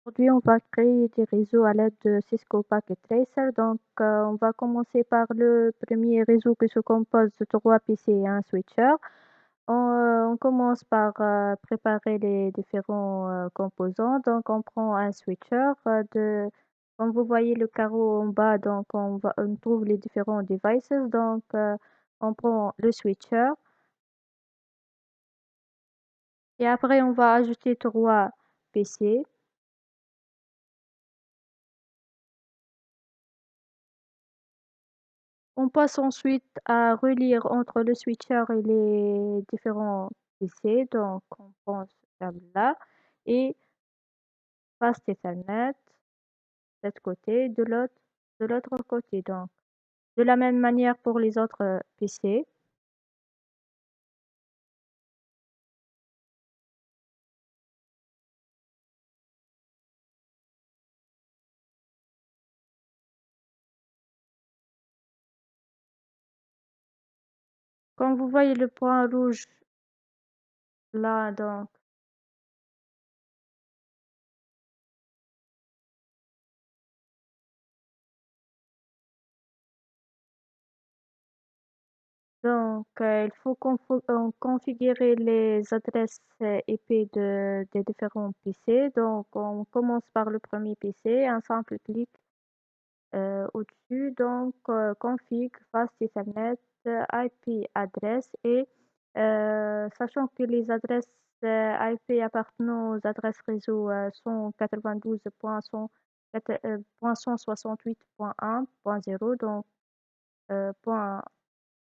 Aujourd'hui, on va créer des réseaux à l'aide de Cisco Packet Tracer. Donc, on va commencer par le premier réseau qui se compose de 3 PC et un switcher. On commence par préparer les différents composants. Donc, on prend un switcher. Comme vous voyez le carreau en bas, donc on trouve les différents devices. Donc, on prend le switcher et après, on va ajouter 3 PC. On passe ensuite à relire entre le switcher et les différents PC. Donc, on prend ce câble-là et passe Ethernet de cet côté, de l'autre côté. Donc, de la même manière pour les autres PC. Comme vous voyez le point rouge là, il faut configurer les adresses IP des différents PC. Donc, on commence par le premier PC, un simple clic au-dessus. Donc, config, fast Ethernet, IP adresse et sachant que les adresses IP appartenant aux adresses réseau sont 92.168.1.0, donc point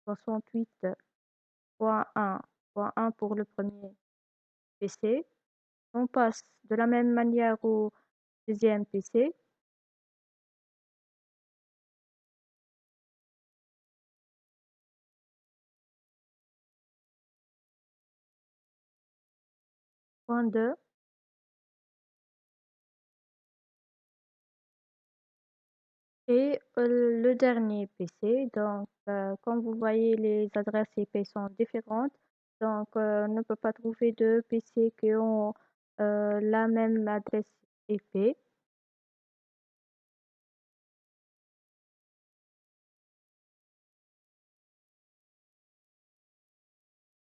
68.1.1 pour le premier PC. On passe de la même manière au deuxième PC. Point 2. Et le dernier PC, donc comme vous voyez, les adresses IP sont différentes. Donc, on ne peut pas trouver de PC qui ont la même adresse IP. Et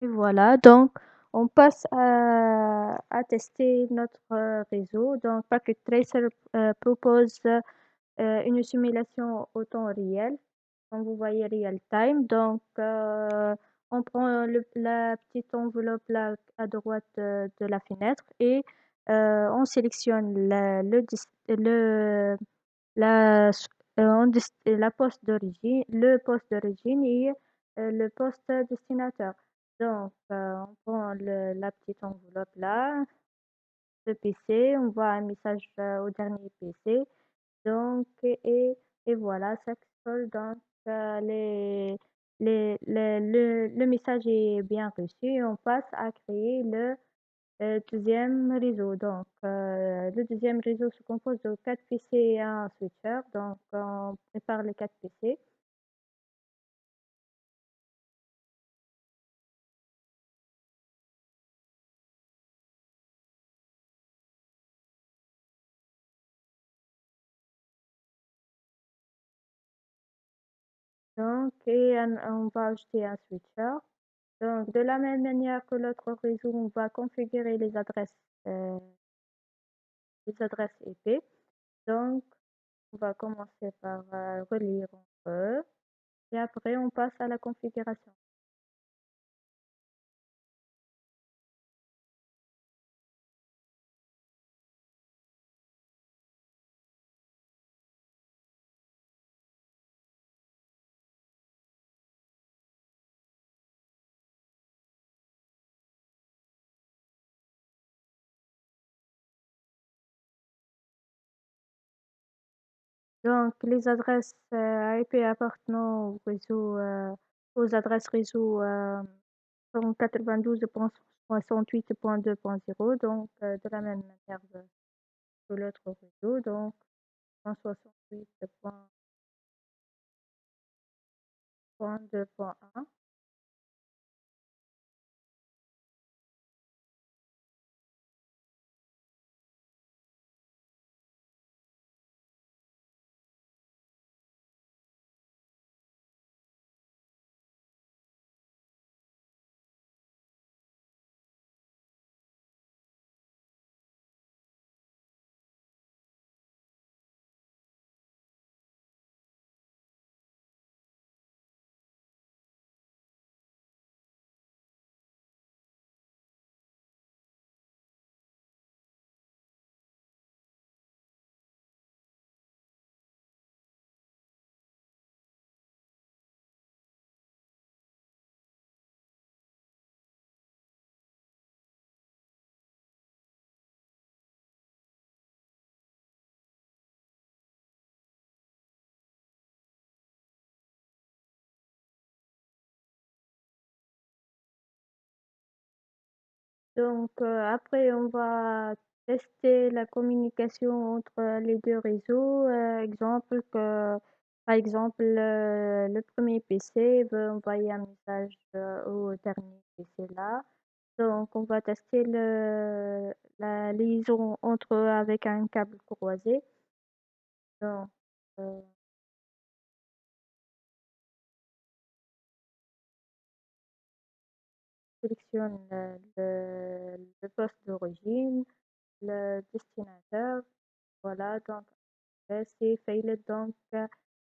voilà, donc on passe à tester notre réseau. Donc, Packet Tracer propose une simulation au temps réel. Comme vous voyez, real time. Donc, on prend la petite enveloppe là à droite de la fenêtre et on sélectionne la, la poste d'origine, le poste d'origine et le poste destinataire. Donc, on prend la petite enveloppe là, le PC, on voit un message au dernier PC. Donc, et voilà, ça expose. Donc, le message est bien reçu et on passe à créer le deuxième réseau. Donc, le deuxième réseau se compose de 4 PC et un switcher. Donc, on prépare les 4 PC. Donc, et on va ajouter un switcher. Donc, de la même manière que l'autre réseau, on va configurer euh, les adresses IP. Donc, on va commencer par relire entre eux et après on passe à la configuration. Donc, les adresses IP appartenant au réseau, aux adresses réseau sont 92.68.2.0, donc de la même manière que l'autre réseau, donc 168.2.1. Donc, après, on va tester la communication entre les deux réseaux. Exemple que, par exemple, le premier PC veut envoyer un message au dernier PC là. Donc, on va tester la liaison entre eux avec un câble croisé. Donc, euh, sélectionne le poste d'origine, le destinataire. Voilà, donc c'est failed. Donc,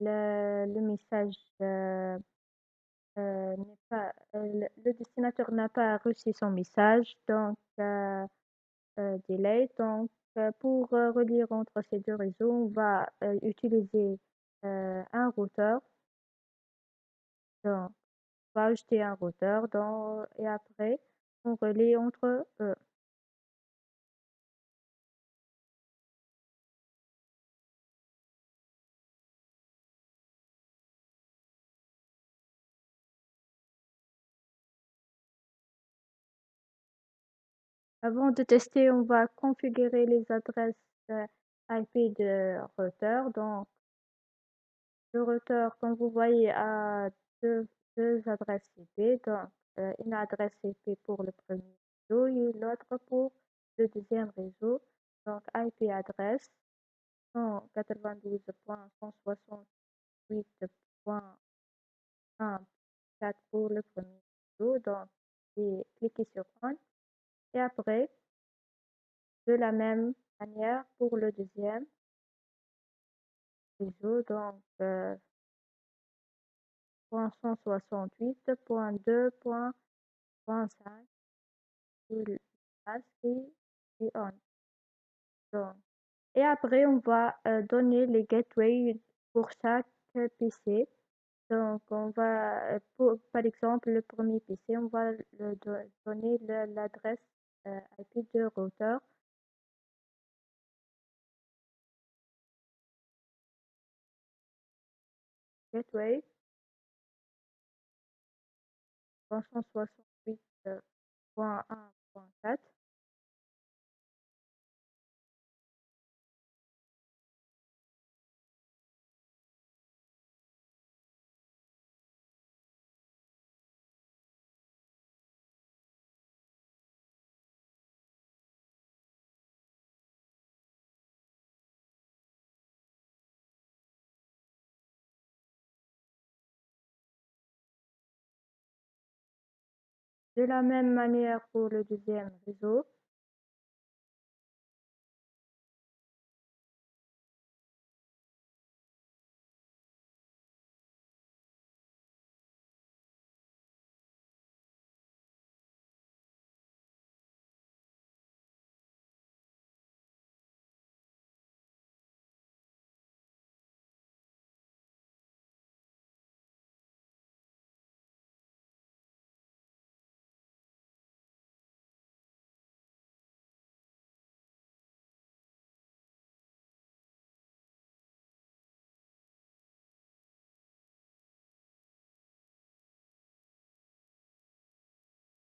le message n'est pas, le destinateur n'a pas reçu son message, donc delay. Donc, pour relire entre ces deux réseaux, on va utiliser un routeur. Donc, on va ajouter un routeur et après, on relie entre eux. Avant de tester, on va configurer les adresses IP de routeur. Donc, le routeur, comme vous voyez, a deux adresses IP. Donc, une adresse IP pour le premier réseau et l'autre pour le deuxième réseau. Donc, IP adresse 192.168.1.4 pour le premier réseau. Donc, et cliquez sur On. Et après, de la même manière pour le deuxième réseau. Donc, point 168.2.5 il masque et on. Donc, et après, on va donner les gateways pour chaque PC. Donc, on va, par exemple, le premier PC, on va donner l'adresse IP de routeur gateway 168.1.4. De la même manière pour le deuxième réseau.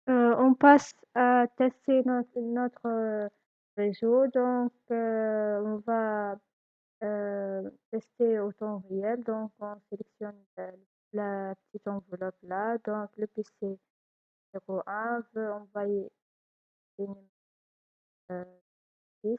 On passe à tester notre réseau. Donc, on va tester au temps réel. Donc, on sélectionne la petite enveloppe là. Donc, le PC 01 veut envoyer des numéros 10.